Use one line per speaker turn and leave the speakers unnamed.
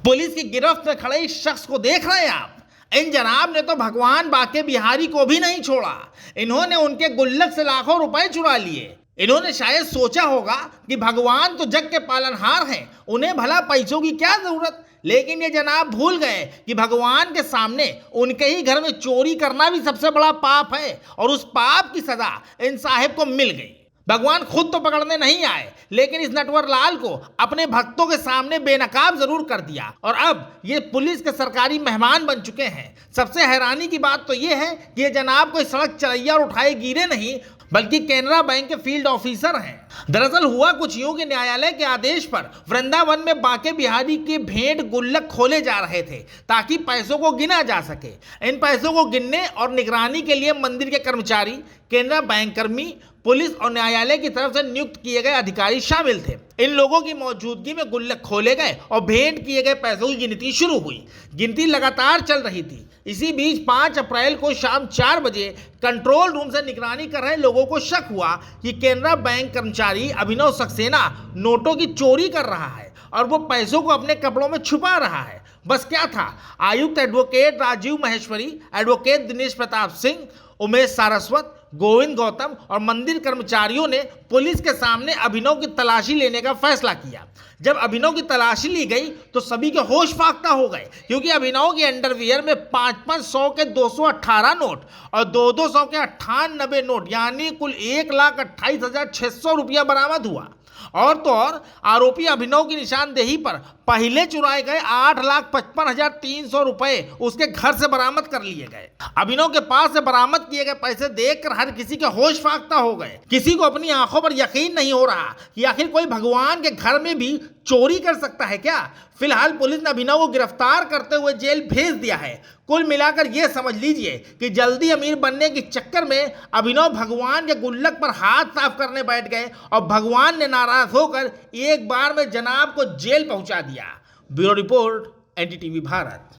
Police की गिरफ्त में खड़े इस शख्स को देख रहे हैं आप। इन जनाब ने तो भगवान बाके बिहारी को भी नहीं छोड़ा। इन्होंने उनके गुल्लक से लाखों रुपए चुरा लिए। इन्होंने शायद सोचा होगा कि भगवान तो जग के पालनहार हैं, उन्हें भला पैसों की क्या जरूरत। लेकिन ये जनाब भूल गए कि भगवान के सामने उनके ही घर में चोरी करना भी सबसे बड़ा पाप है, और उस पाप की सजा इन साहिब को मिल गई। भगवान खुद तो पकड़ने नहीं आए, लेकिन इस नटवर लाल को अपने भक्तों के सामने बेनकाब जरूर कर दिया, और अब ये पुलिस के सरकारी मेहमान बन चुके हैं। सबसे हैरानी की बात तो ये है कि ये जनाब कोई सड़क चरैया और उठाए गिरे नहीं, बल्कि कैनरा बैंक के फील्ड ऑफिसर हैं। दरअसल हुआ कुछ यूं कि न्यायालय के आदेश पर वृंदावन में बाके बिहारी के भेंट गुल्लक खोले जा रहे थे, ताकि पैसों को गिना जा सके। इन पैसों को गिनने और निगरानी के लिए मंदिर के कर्मचारी, कैनरा बैंक कर्मी, पुलिस और न्यायालय की तरफ से नियुक्त किए गए अधिकारी शामिल थे। इन लोगों की मौजूदगी में गुल्लक खोले गए और भेंट किए गए पैसों की गिनती शुरू हुई। गिनती लगातार चल रही थी। इसी बीच 5 अप्रैल को शाम 4 बजे कंट्रोल रूम से निगरानी कर रहे लोगों को शक हुआ कि कैनरा बैंक कर्मचारी अभिनव सक्सेना नोटों की चोरी कर रहा है और वो पैसों को अपने कपड़ों में छुपा रहा है। बस क्या था, आयुक्त एडवोकेट राजीव महेश्वरी, एडवोकेट दिनेश प्रताप सिंह, उमेश सारस्वत, गोविंद गौतम और मंदिर कर्मचारियों ने पुलिस के सामने अभिनव की तलाशी लेने का फैसला किया। जब अभिनव की तलाशी ली गई तो सभी के होश फाख्ता हो गए, क्योंकि अभिनव के अंडरवियर में 500 के 218 नोट और 200 के 98 नोट, यानी कुल 1,28,600 रुपया बरामद हुआ। और तो और आरोपी अभिनव की निशानदेही पर पहले चुराए गए 8,55,300 रुपए उसके घर से बरामद कर लिए गए। अभिनव के पास से बरामद किए गए पैसे देखकर हर किसी के होश फाख्ता हो गए। किसी को अपनी आंखों पर यकीन नहीं हो रहा कि आखिर कोई भगवान के घर में भी चोरी कर सकता है क्या। फिलहाल पुलिस ने अभिनव को गिरफ्तार करते हुए जेल भेज दिया है। कुल मिलाकर यह समझ लीजिए कि जल्दी अमीर बनने के चक्कर में अभिनव भगवान के गुल्लक पर हाथ साफ करने बैठ गए और भगवान ने नाराज होकर एक बार में जनाब को जेल पहुंचा दिया। Bureau report, NDTV Bharat.